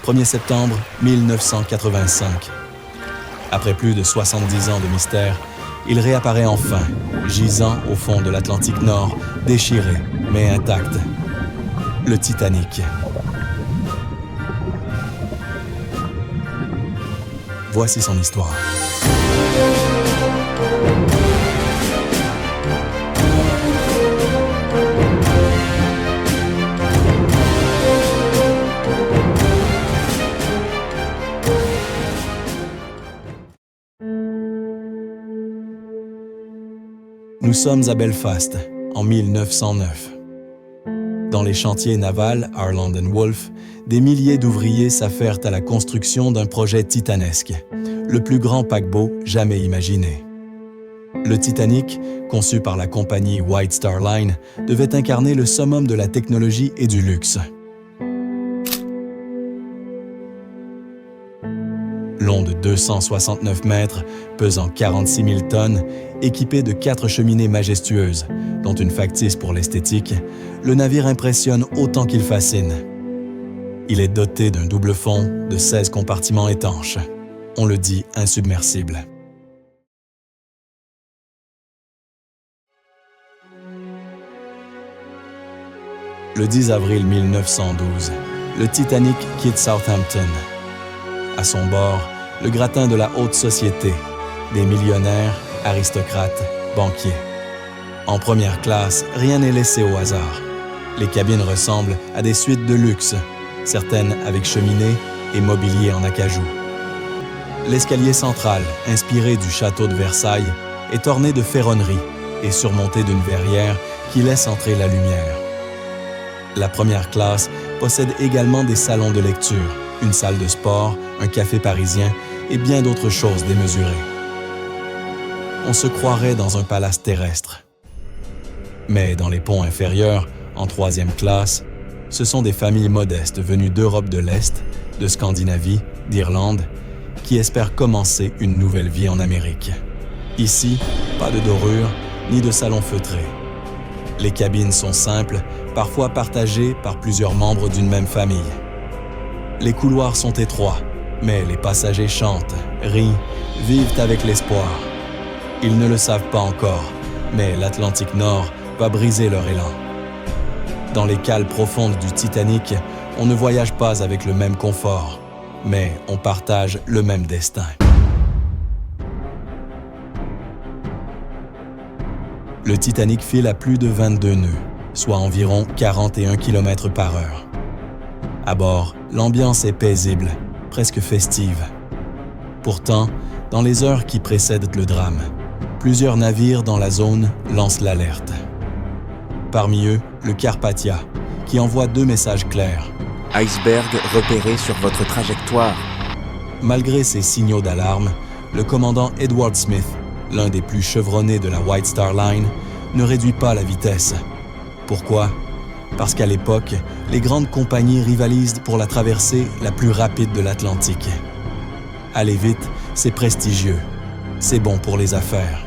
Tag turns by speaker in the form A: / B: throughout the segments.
A: 1er septembre 1985. Après plus de 70 ans de mystère, il réapparaît enfin, gisant au fond de l'Atlantique Nord, déchiré mais intact. Le Titanic. Voici son histoire. Nous sommes à Belfast, en 1909. Dans les chantiers navals Harland & Wolff, des milliers d'ouvriers s'affairent à la construction d'un projet titanesque, le plus grand paquebot jamais imaginé. Le Titanic, conçu par la compagnie White Star Line, devait incarner le summum de la technologie et du luxe. Long de 269 mètres, pesant 46 000 tonnes, équipé de 4 cheminées majestueuses, dont une factice pour l'esthétique, le navire impressionne autant qu'il fascine. Il est doté d'un double fond de 16 compartiments étanches. On le dit insubmersible. Le 10 avril 1912, le Titanic quitte Southampton. À son bord, le gratin de la haute société, des millionnaires, aristocrates, banquiers. En première classe, rien n'est laissé au hasard. Les cabines ressemblent à des suites de luxe, certaines avec cheminée et mobilier en acajou. L'escalier central, inspiré du château de Versailles, est orné de ferronnerie et surmonté d'une verrière qui laisse entrer la lumière. La première classe possède également des salons de lecture, une salle de sport, un café parisien et bien d'autres choses démesurées. On se croirait dans un palace terrestre. Mais dans les ponts inférieurs, en troisième classe, ce sont des familles modestes venues d'Europe de l'Est, de Scandinavie, d'Irlande, qui espèrent commencer une nouvelle vie en Amérique. Ici, pas de dorure, ni de salon feutré. Les cabines sont simples, parfois partagées par plusieurs membres d'une même famille. Les couloirs sont étroits, mais les passagers chantent, rient, vivent avec l'espoir. Ils ne le savent pas encore, mais l'Atlantique Nord va briser leur élan. Dans les cales profondes du Titanic, on ne voyage pas avec le même confort, mais on partage le même destin. Le Titanic file à plus de 22 nœuds, soit environ 41 km/h. À bord, l'ambiance est paisible, presque festive. Pourtant, dans les heures qui précèdent le drame, plusieurs navires dans la zone lancent l'alerte. Parmi eux, le Carpathia, qui envoie 2 messages clairs.
B: Iceberg repéré sur votre trajectoire.
A: Malgré ces signaux d'alarme, le commandant Edward Smith, l'un des plus chevronnés de la White Star Line, ne réduit pas la vitesse. Pourquoi? Parce qu'à l'époque, les grandes compagnies rivalisent pour la traversée la plus rapide de l'Atlantique. Aller vite, c'est prestigieux. C'est bon pour les affaires.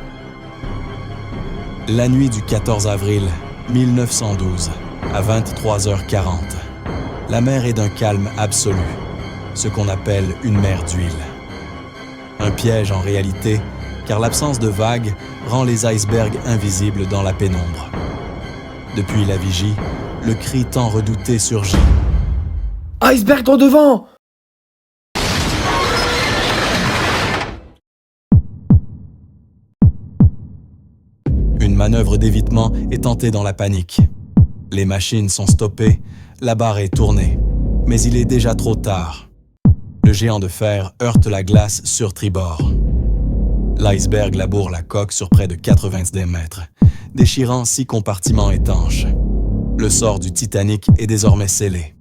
A: La nuit du 14 avril 1912, à 23h40, la mer est d'un calme absolu, ce qu'on appelle une mer d'huile. Un piège en réalité, car l'absence de vagues rend les icebergs invisibles dans la pénombre. Depuis la vigie, le cri tant redouté surgit.
C: Iceberg en devant!
A: Une manœuvre d'évitement est tentée dans la panique. Les machines sont stoppées, la barre est tournée, mais il est déjà trop tard. Le géant de fer heurte la glace sur tribord. L'iceberg laboure la coque sur près de 90 mètres, déchirant 6 compartiments étanches. Le sort du Titanic est désormais scellé.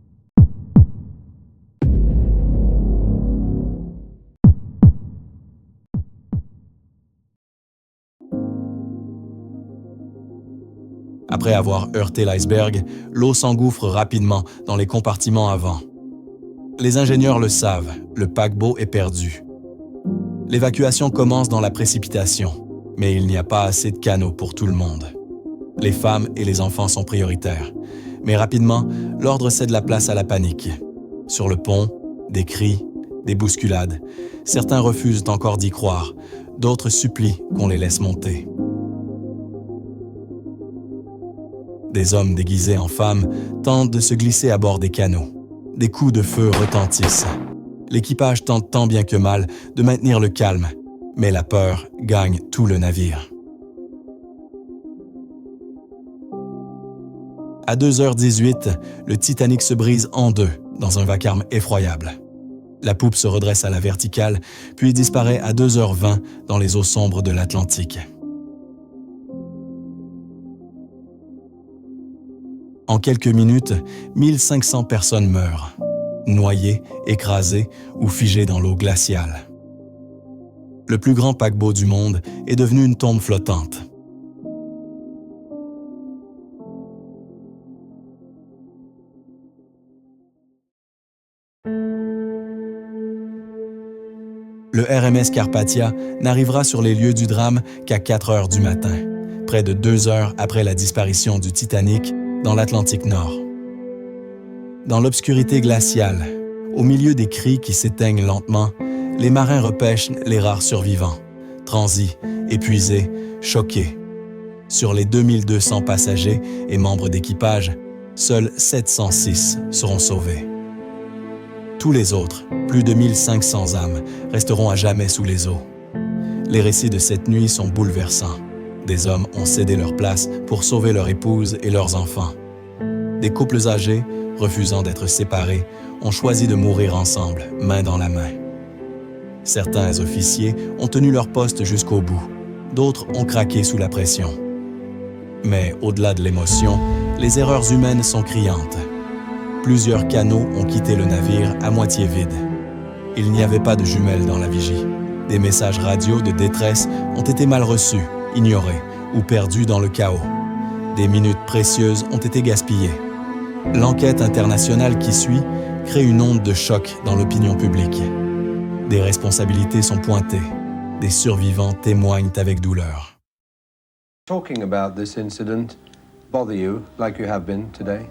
A: Après avoir heurté l'iceberg, l'eau s'engouffre rapidement dans les compartiments avant. Les ingénieurs le savent, le paquebot est perdu. L'évacuation commence dans la précipitation, mais il n'y a pas assez de canaux pour tout le monde. Les femmes et les enfants sont prioritaires, mais rapidement, l'ordre cède la place à la panique. Sur le pont, Des cris, des bousculades. Certains refusent encore d'y croire, d'autres supplient qu'on les laisse monter. Des hommes déguisés en femmes tentent de se glisser à bord des canots. Des coups de feu retentissent. L'équipage tente tant bien que mal de maintenir le calme, mais la peur gagne tout le navire. À 2h18, le Titanic se brise en deux dans un vacarme effroyable. La poupe se redresse à la verticale, puis disparaît à 2h20 dans les eaux sombres de l'Atlantique. En quelques minutes, 1500 personnes meurent, noyées, écrasées ou figées dans l'eau glaciale. Le plus grand paquebot du monde est devenu une tombe flottante. Le RMS Carpathia n'arrivera sur les lieux du drame qu'à 4 heures du matin, près de 2 heures après la disparition du Titanic dans l'Atlantique Nord. Dans l'obscurité glaciale, au milieu des cris qui s'éteignent lentement, les marins repêchent les rares survivants, transis, épuisés, choqués. Sur les 2200 passagers et membres d'équipage, seuls 706 seront sauvés. Tous les autres, plus de 1500 âmes, resteront à jamais sous les eaux. Les récits de cette nuit sont bouleversants. Des hommes ont cédé leur place pour sauver leur épouse et leurs enfants. Des couples âgés, refusant d'être séparés, ont choisi de mourir ensemble, main dans la main. Certains officiers ont tenu leur poste jusqu'au bout. D'autres ont craqué sous la pression. Mais au-delà de l'émotion, les erreurs humaines sont criantes. Plusieurs canots ont quitté le navire à moitié vide. Il n'y avait pas de jumelles dans la vigie. Des messages radio de détresse ont été mal reçus, ignorés ou perdus dans le chaos. Des minutes précieuses ont été gaspillées. L'enquête internationale qui suit crée une onde de choc dans l'opinion publique. Des responsabilités sont pointées. Des survivants témoignent avec douleur.
D: Talking about this incident bother you like you have been today?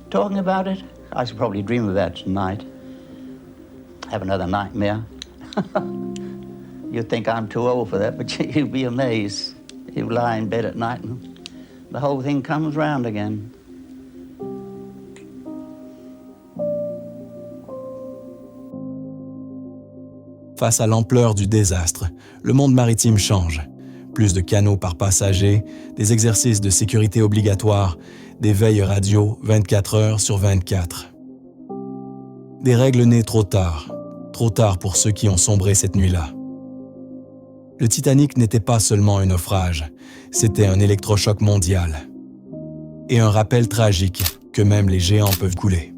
E: Talking about it? I should probably dream about it tonight. Have another nightmare. You'd think I'm too old for that, but you'd be amazed. You lie in bed at night and the whole thing comes round again.
A: Face à l'ampleur du désastre, le monde maritime change. Plus de canots par passager, des exercices de sécurité obligatoires, des veilles radio 24 heures sur 24. Des règles nées trop tard pour ceux qui ont sombré cette nuit-là. Le Titanic n'était pas seulement un naufrage, c'était un électrochoc mondial. Et un rappel tragique que même les géants peuvent couler.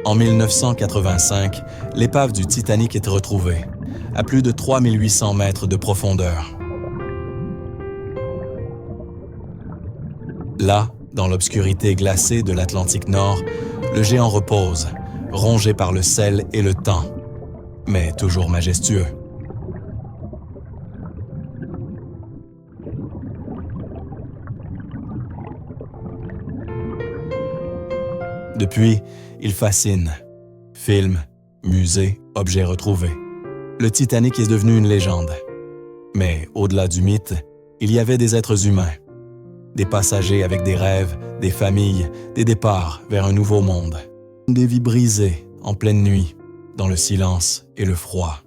A: En 1985, l'épave du Titanic est retrouvée, à plus de 3800 mètres de profondeur. Là, dans l'obscurité glacée de l'Atlantique Nord, le géant repose, rongé par le sel et le temps, mais toujours majestueux. Depuis, il fascine. Films, musées, objets retrouvés. Le Titanic est devenu une légende. Mais au-delà du mythe, il y avait des êtres humains. Des passagers avec des rêves, des familles, des départs vers un nouveau monde. Des vies brisées en pleine nuit, dans le silence et le froid.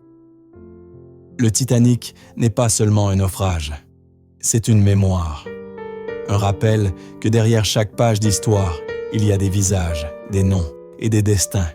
A: Le Titanic n'est pas seulement un naufrage. C'est une mémoire. Un rappel que derrière chaque page d'histoire, il y a des visages, des noms et des destins